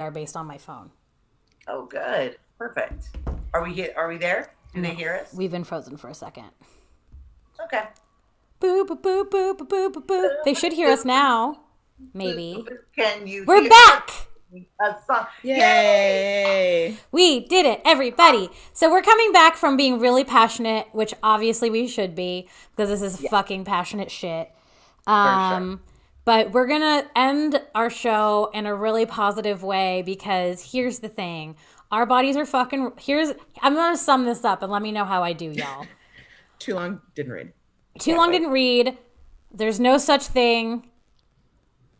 are based on my phone. Oh, good. Perfect. Are we here? Are we there? Do they hear us? We've been frozen for a second. Okay. Boo, boo, boo, boo, boo, boo, boo, boo. They should hear us now. Maybe. Can you We're hear back! a song? Yay! We did it, everybody. So we're coming back from being really passionate, which obviously we should be because this is fucking passionate shit. Sure. But we're going to end our show in a really positive way because here's the thing. Our bodies are fucking... I'm going to sum this up and let me know how I do, y'all. Too long, didn't read. Too long, didn't read. There's no such thing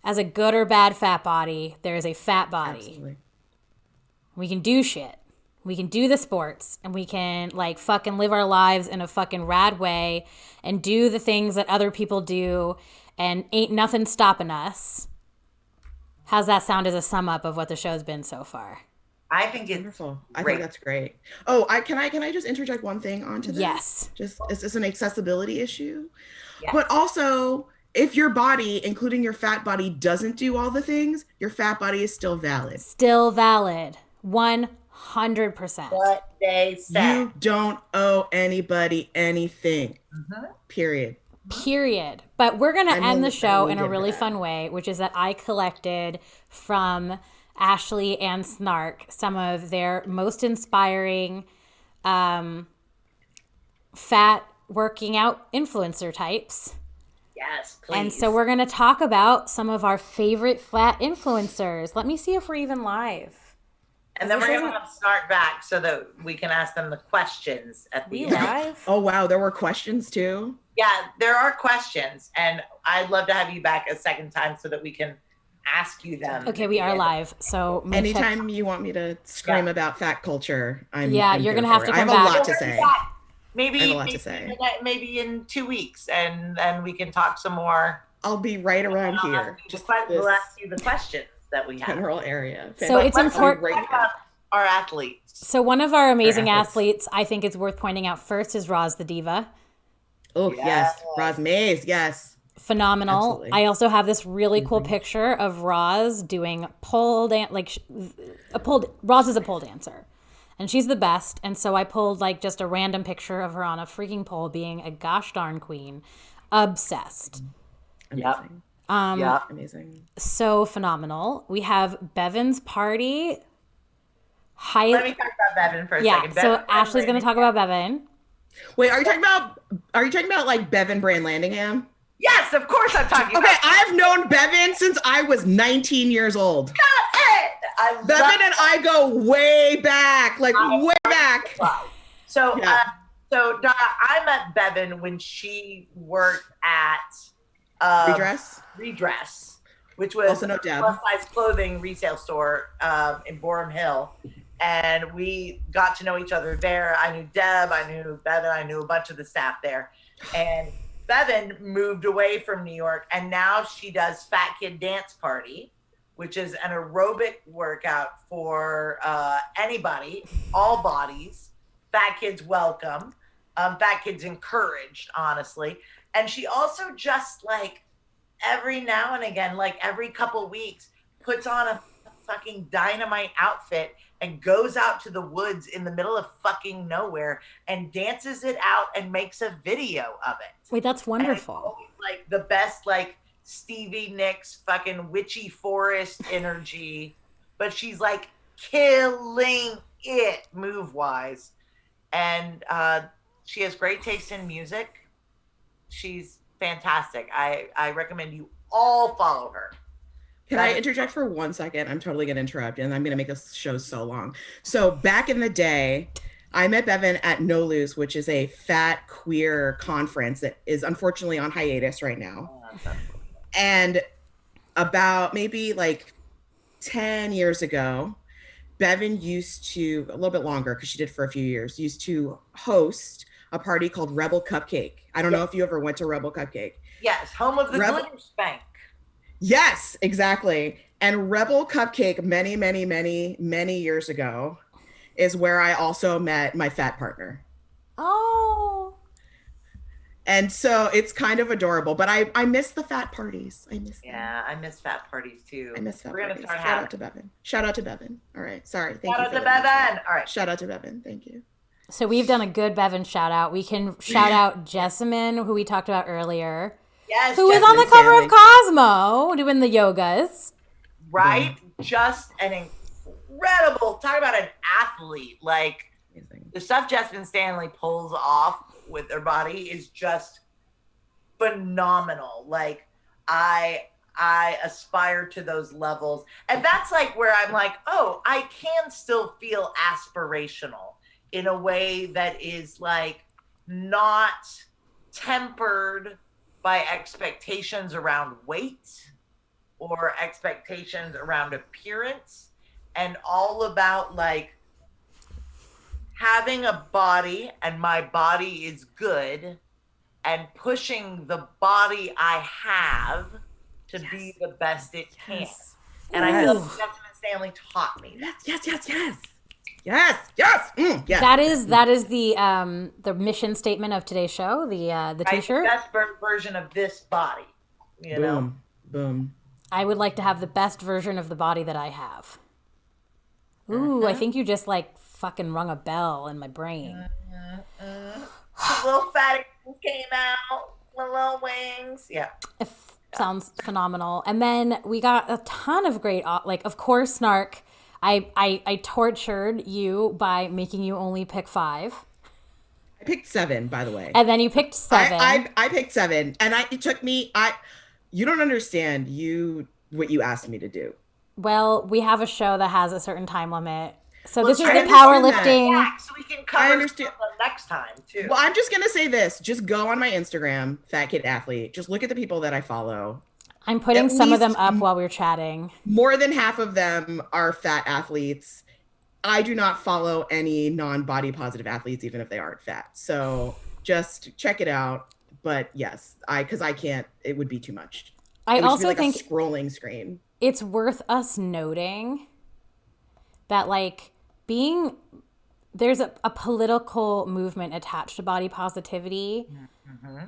as a good or bad fat body. There is a fat body. Absolutely. We can do shit. We can do the sports and we can like fucking live our lives in a fucking rad way and do the things that other people do and ain't nothing stopping us. How's that sound as a sum up of what the show's been so far? I think it's wonderful. I think that's great. Oh, can I just interject one thing onto this? Yes. Just it's an accessibility issue. Yes. But also, if your body, including your fat body, doesn't do all the things, your fat body is still valid. Still valid. 100%. What they say. You don't owe anybody anything. Period. But we're going to end the show in a really fun way, which is that I collected from Ashlie and Snark some of their most inspiring fat working out influencer types. Yes, please. And so we're going to talk about some of our favorite fat influencers. Let me see if we're even live. And then we're going to have Snark back so that we can ask them the questions at the end. Live? Oh, wow. There were questions too? Yeah, there are questions. And I'd love to have you back a second time so that we can ask you them. Okay, we are live. So anytime you want me to scream about fat culture, I'm you're going to have to come back. I have a lot to say. Maybe in 2 weeks, and then we can talk some more. I'll be right around here. We'll ask you the questions that we have. General area. So it's important. Our athletes. So one of our amazing athletes, I think it's worth pointing out first, is Roz the Diva. Oh, yes. Roz Mays, yes. Phenomenal. Absolutely. I also have this really cool picture of Roz doing pole dance, Roz is a pole dancer. And she's the best. And so I pulled like just a random picture of her on a freaking pole being a gosh darn queen. Obsessed. Amazing. Amazing. So phenomenal. We have Bevan's party. Let me talk about Bevan for a second. So Ashley's going to talk about Bevan. Wait, are you talking about like Bevan Brand Landingham? Yes, of course I'm talking about. Okay, I've known Bevan since I was 19 years old. Bevan and I go way back, way back. So, Dara, I met Bevan when she worked at Redress, which was also no Deb. Plus size clothing resale store in Borum Hill. And we got to know each other there. I knew Deb, I knew Bevan, I knew a bunch of the staff there. And Bevan moved away from New York, and now she does Fat Kid Dance Party, which is an aerobic workout for anybody, all bodies. Fat kids welcome. Fat kids encouraged, honestly. And she also just like every now and again, like every couple weeks, puts on a fucking dynamite outfit and goes out to the woods in the middle of fucking nowhere and dances it out and makes a video of it. Wait, that's wonderful. Like the best, like Stevie Nicks fucking witchy forest energy, but she's like killing it move wise. And she has great taste in music. She's fantastic. I recommend you all follow her. Can I interject for 1 second? I'm totally going to interrupt, and I'm going to make this show so long. So back in the day, I met Bevan at No Loose, which is a fat queer conference that is unfortunately on hiatus right now. And about maybe like 10 years ago, Bevan used to, a little bit longer because she did for a few years, used to host a party called Rebel Cupcake. I don't know if you ever went to Rebel Cupcake. Yes, home of the glitter spank. Yes, exactly. And Rebel Cupcake many, many, many, many years ago is where I also met my fat partner. Oh. And so it's kind of adorable, but I miss the fat parties. I miss them. Yeah, I miss fat parties too. I miss fat We're gonna parties. start Shout having. out to Bevan. Shout out to Bevan. All right. Sorry. Thank Shout you out for to letting me share. Bevan. All right. Shout out to Bevan. Thank you. So we've done a good Bevan shout out. We can shout out Jessamine, who we talked about earlier, Yes, who was on the Jessamine cover of Cosmo doing the yogas. right? Just an incredible, talk about an athlete. Like Amazing. the stuff Jessamine Stanley pulls off with her body is just phenomenal. Like I aspire to those levels. And that's like where I'm like, oh, I can still feel aspirational in a way that is like not tempered by expectations around weight or expectations around appearance, and all about like having a body and my body is good and pushing the body I have to be the best it can. And I feel like Jessamine Stanley taught me that. Yes. That is the mission statement of today's show. The T-shirt. Best version of this body. You know. Boom. I would like to have the best version of the body that I have. Ooh, I think you just like fucking rung a bell in my brain. The little fatty came out, the little wings. Yeah. It sounds phenomenal. And then we got a ton of great, like, of course, Snark. I tortured you by making you only pick 5. I picked 7, by the way. And then you picked 7. I picked 7, and it took me. You don't understand what you asked me to do. Well, we have a show that has a certain time limit. So Well, this is I the understand powerlifting. Yeah, so we can cover I understand. stuff the next time too. Well, I'm just gonna say this: just go on my Instagram, Fat Kid Athlete. Just look at the people that I follow. I'm putting At some of them least up while we're chatting. More than half of them are fat athletes. I do not follow any non-body positive athletes, even if they aren't fat. So just check it out. But yes, because I can't. It would be too much. I also think a scrolling screen. It's worth us noting that like there's a political movement attached to body positivity,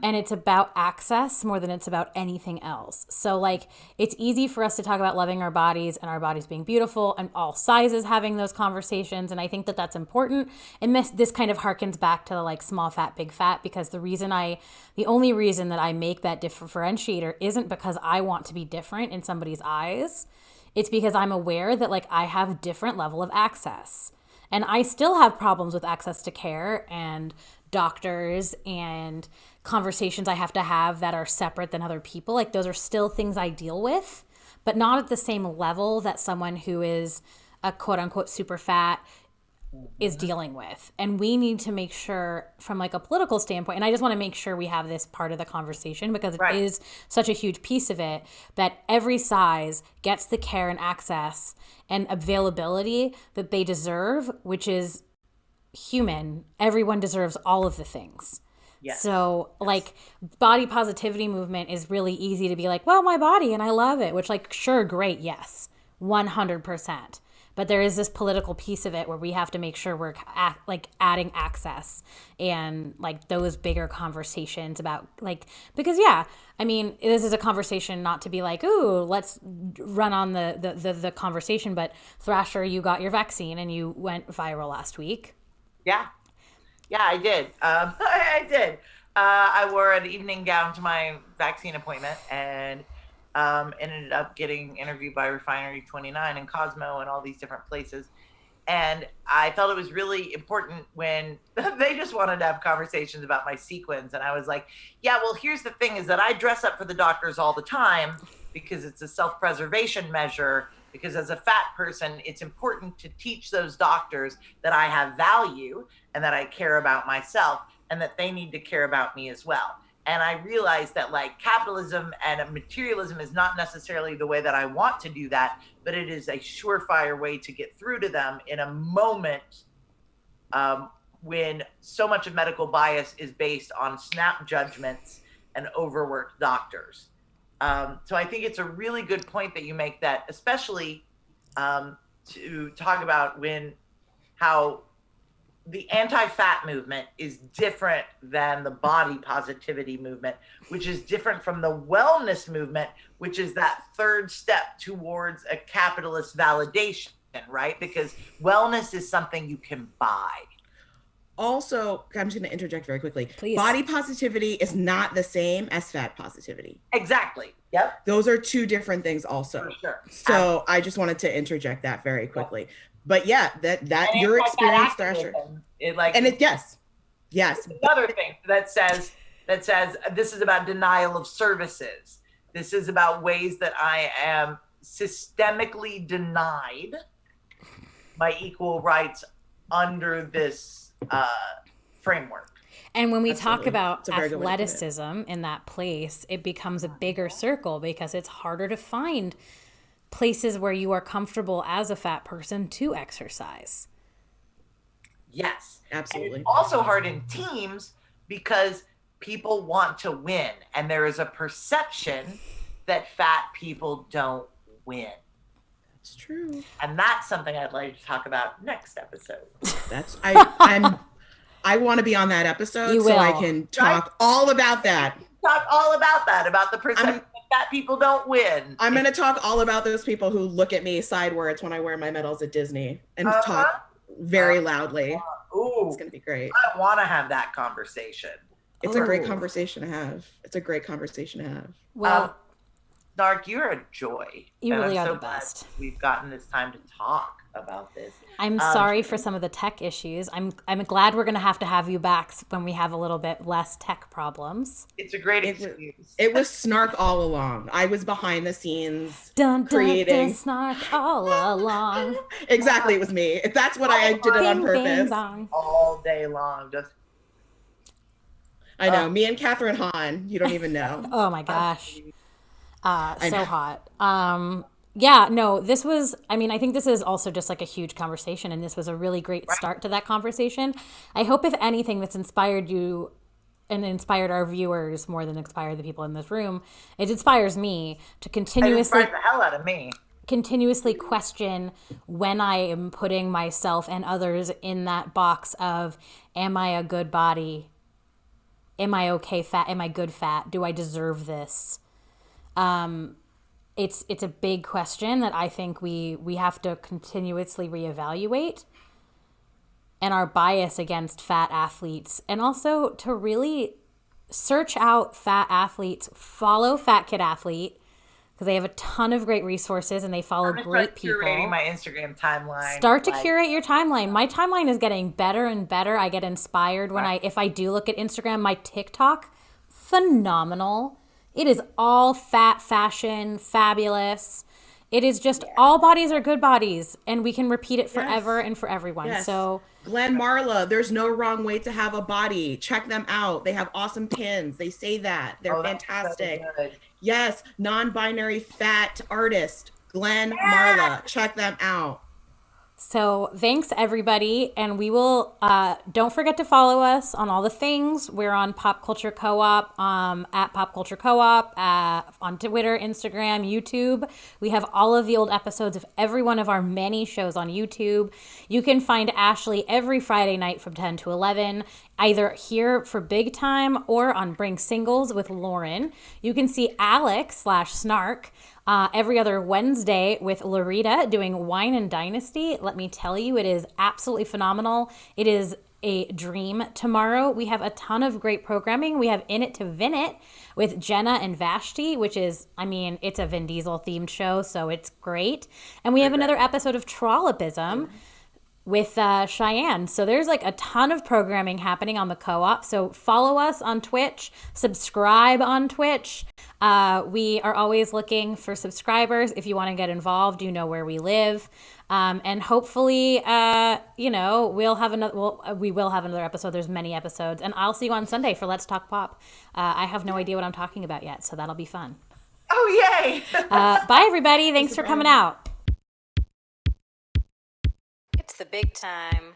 and it's about access more than it's about anything else. So like it's easy for us to talk about loving our bodies and our bodies being beautiful and all sizes having those conversations, and I think that that's important. And this kind of harkens back to the like small fat big fat, because the only reason that I make that differentiator isn't because I want to be different in somebody's eyes. It's because I'm aware that like I have different level of access. And I still have problems with access to care and doctors and conversations I have to have that are separate than other people. Like those are still things I deal with, but not at the same level that someone who is a quote unquote super fat is dealing with. And we need to make sure from like a political standpoint, and I just want to make sure we have this part of the conversation because it is such a huge piece of it, that every size gets the care and access and availability that they deserve, which is human. Everyone deserves all of the things. Yes. So like body positivity movement is really easy to be like, well, my body and I love it, which like, sure, great. Yes. 100%. But there is this political piece of it where we have to make sure we're like adding access and like those bigger conversations about like, because yeah, I mean, this is a conversation not to be like, ooh, let's run on the conversation, but Thrasher, you got your vaccine and you went viral last week. Yeah, I did. I did. I wore an evening gown to my vaccine appointment and ended up getting interviewed by Refinery 29 and Cosmo and all these different places. And I felt it was really important when they just wanted to have conversations about my sequins. And I was like, yeah, well, here's the thing is that I dress up for the doctors all the time because it's a self-preservation measure. Because as a fat person, it's important to teach those doctors that I have value and that I care about myself and that they need to care about me as well. And I realized that like capitalism and materialism is not necessarily the way that I want to do that, but it is a surefire way to get through to them in a moment when so much of medical bias is based on snap judgments and overworked doctors. So I think it's a really good point that you make that, especially to talk about how the anti-fat movement is different than the body positivity movement, which is different from the wellness movement, which is that third step towards a capitalist validation, right? Because wellness is something you can buy. Also, I'm just going to interject very quickly. Please. Body positivity is not the same as fat positivity. Exactly. Yep. Those are two different things also. For sure. So I just wanted to interject that very quickly. Yep. But yeah, that your experience, Thrasher. Yes. Another thing that says this is about denial of services. This is about ways that I am systemically denied my equal rights under this framework. And when we talk about athleticism in that place, it becomes a bigger circle because it's harder to find places where you are comfortable as a fat person to exercise. Yes, absolutely. And it's also hard in teams because people want to win, and there is a perception that fat people don't win. That's true. And that's something I'd like to talk about next episode. I want to be on that episode so I can talk all about that. About the perception that fat people don't win. I'm going to talk all about those people who look at me sideways when I wear my medals at Disney and talk very loudly. Ooh, it's going to be great. I want to have that conversation. It's a great conversation to have. Well, Snark, you're a joy. You really are the best. We've gotten this time to talk about this. I'm sorry for some of the tech issues. I'm glad we're going to have you back when we have a little bit less tech problems. It's a great excuse. It was Snark all along. I was behind the scenes creating. Snark all along. Exactly, it was me. That's what I did it on purpose. All day long, just. I know. Me and Catherine Hahn. You don't even know. Oh my gosh. So hot. Yeah, no, this was, I think this is also just like a huge conversation, and this was a really great start to that conversation. I hope if anything that's inspired you and inspired our viewers more than inspired the people in this room, it inspires me to continuously, it inspired the hell out of me. Continuously question when I am putting myself and others in that box of, am I a good body? Am I okay fat? Am I good fat? Do I deserve this? It's a big question that I think we have to continuously reevaluate, and our bias against fat athletes, and also to really search out fat athletes, follow Fat Kid Athlete, because they have a ton of great resources and they follow great people. Curating my Instagram timeline. Start to curate your timeline. My timeline is getting better and better. I get inspired when if I do look at Instagram. My TikTok, phenomenal. It is all fat fashion, fabulous. It is just all bodies are good bodies, and we can repeat it forever and for everyone. Yes. So Glenn Marla, there's no wrong way to have a body. Check them out. They have awesome pins. They say that. They're fantastic. So yes, non-binary fat artist, Glenn Marla. Check them out. So thanks, everybody. And we will, don't forget to follow us on all the things. We're on Pop Culture Co-op, at Pop Culture Co-op, on Twitter, Instagram, YouTube. We have all of the old episodes of every one of our many shows on YouTube. You can find Ashlie every Friday night from 10 to 11, either here for Big Time or on Bring Singles with Lauren. You can see Alex/Snark every other Wednesday with Larita doing Wine and Dynasty. Let me tell you, it is absolutely phenomenal. It is a dream. Tomorrow we have a ton of great programming. We have In It to Vin It with Jenna and Vashti, which is, it's a Vin Diesel themed show, so it's great. And we have another episode of Trollopism with Cheyenne. So there's like a ton of programming happening on the co-op. So follow us on Twitch, subscribe on Twitch. We are always looking for subscribers. If you want to get involved, you know where we live. And hopefully, we'll have another episode. There's many episodes, and I'll see you on Sunday for Let's Talk Pop. I have no idea what I'm talking about yet, so that'll be fun. Oh, yay. Bye, everybody. Thanks for coming out. It's the Big Time.